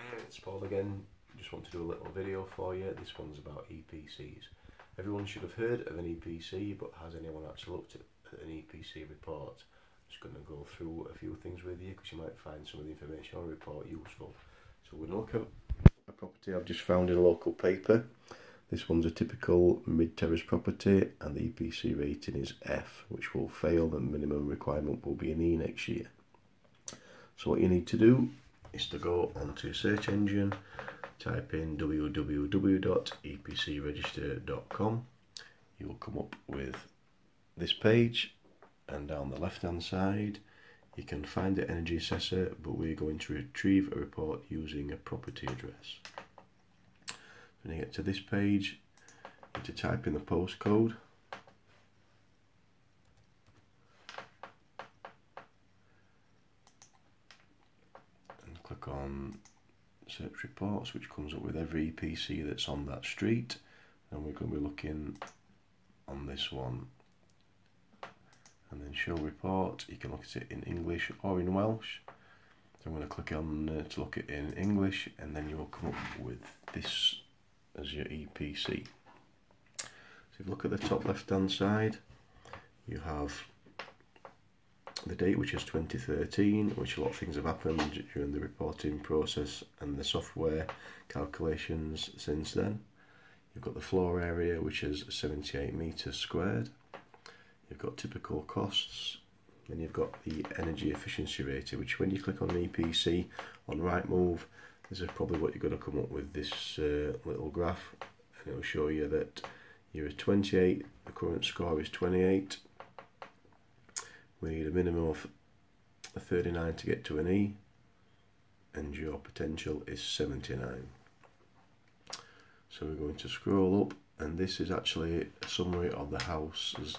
Hi, it's Paul again. Just want to do a little video for you. This one's about EPCs. Everyone should have heard of an EPC, but has anyone actually looked at an EPC report? I'm just going to go through a few things with you because you might find some of the information on the report useful. So we're going to look at a property I've just found in a local paper. This one's a typical mid-terrace property and the EPC rating is F, which will fail. The minimum requirement will be an E next year. So what you need to do is to go onto your search engine, type in www.epcregister.com. You will come up with this page, and down the left hand side you can find the energy assessor, but we're going to retrieve a report using a property address. When you get to this page, you need to type in the postcode. Click on search reports, which comes up with every EPC that's on that street, and we're going to be looking on this one. And then show report, you can look at it in English or in Welsh. So I'm going to click on to look at it in English, and then you will come up with this as your EPC. So if you look at the top left hand side, you have the date, which is 2013, which a lot of things have happened during the reporting process and the software calculations since then. You've got the floor area, which is 78 metres squared. You've got typical costs. Then you've got the energy efficiency rating, which when you click on EPC on Rightmove, this is probably what you're going to come up with, this little graph, and it will show you that you're at 28, the current score is 28. We need a minimum of a 39 to get to an E, and your potential is 79. So we're going to scroll up, and this is actually a summary of the house's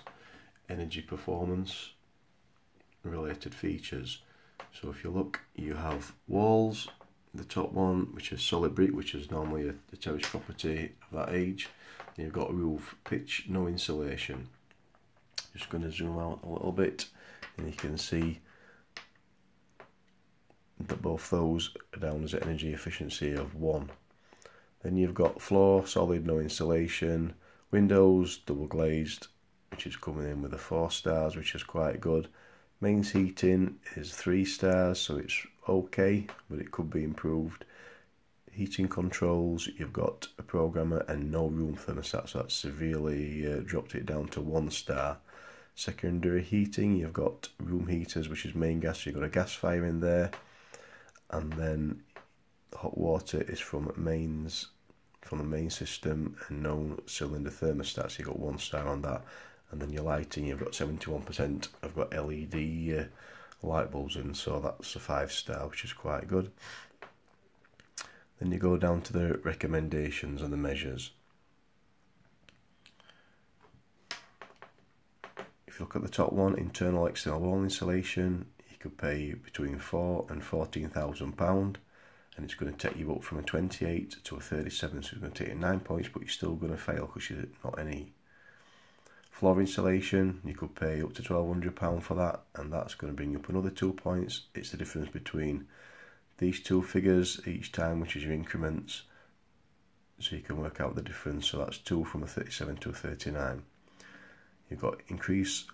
energy performance related features. So if you look, you have walls, the top one, which is solid brick, which is normally a terrace property of that age. And you've got roof, pitch, no insulation. Just going to zoom out a little bit, and you can see that both those are down as energy efficiency of 1. Then you've got floor, solid, no insulation, windows, double glazed, which is coming in with a 4 stars, which is quite good. Mains heating is 3 stars, so it's okay, but it could be improved. Heating controls, you've got a programmer and no room thermostat, so that's severely dropped it down to 1 star. Secondary heating, you've got room heaters, which is main gas, so you've got a gas fire in there, and then hot water is from the main system and no cylinder thermostat, so you've got 1 star on that. And then your lighting, you've got 71%. I've got LED light bulbs in, so that's a 5 star, which is quite good. Then you go down to the recommendations and the measures. If you look at the top one, internal external wall insulation, you could pay between £4,000 and £14,000, and it's going to take you up from a 28 to a 37, so it's going to take you 9 points, but you're still going to fail because you're not any. Floor insulation, you could pay up to £1,200 for that, and that's going to bring you up another 2 points. It's the difference between these two figures each time, which is your increments, so you can work out the difference. So that's 2 from a 37 to a 39. You've got increased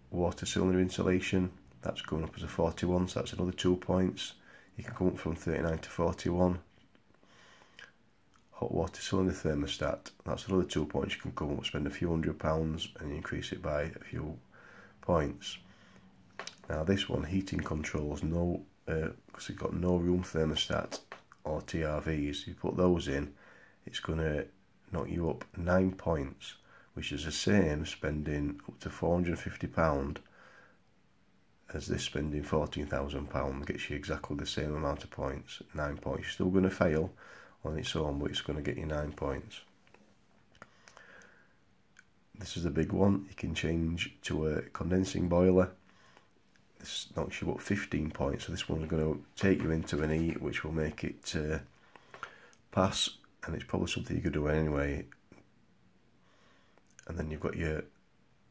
water cylinder insulation, that's going up as a 41, so that's another 2 points. You can come up from 39 to 41. Hot water cylinder thermostat, that's another 2 points. You can come up, spend a few £100 and you increase it by a few points. Now this one, heating controls, no, because you've got no room thermostat or TRVs, you put those in, it's going to knock you up 9 points, which is the same spending up to £450 as this spending £14,000. Gets you exactly the same amount of points, 9 points. You're still going to fail on its own, but it's going to get you 9 points. This is the big one. You can change to a condensing boiler. This knocks you up 15 points, so this one's going to take you into an E, which will make it pass, and it's probably something you could do anyway. And then you've got your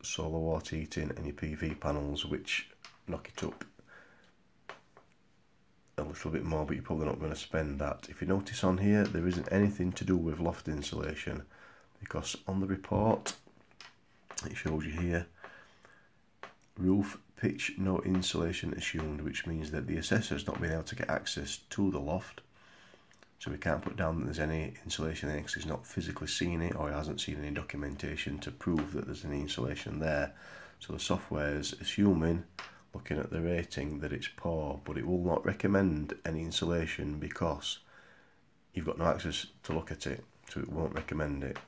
solar water heating and your PV panels, which knock it up a little bit more, but you're probably not going to spend that. If you notice on here, there isn't anything to do with loft insulation, because on the report it shows you here, roof pitch no insulation assumed, which means that the assessor's not been able to get access to the loft, so we can't put down that there's any insulation there because he's not physically seen it, or he hasn't seen any documentation to prove that there's any insulation there. So the software's assuming, looking at the rating, that it's poor, but it will not recommend any insulation because you've got no access to look at it, so it won't recommend it.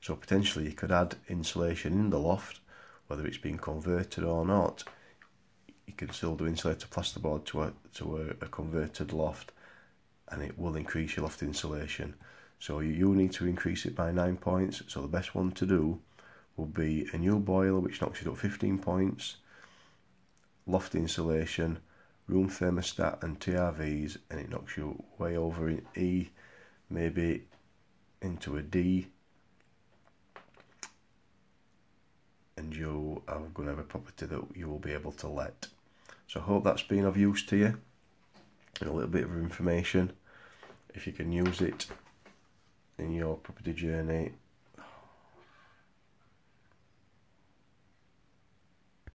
So potentially you could add insulation in the loft, whether it's been converted or not. You can still do insulated plasterboard to a converted loft, and it will increase your loft insulation. So you need to increase it by 9 points. So the best one to do will be a new boiler, which knocks it up 15 points, loft insulation, room thermostat and TRVs, and it knocks you way over in E, maybe into a D, and you are going to have a property that you will be able to let. So I hope that's been of use to you, and a little bit of information. If you can use it in your property journey,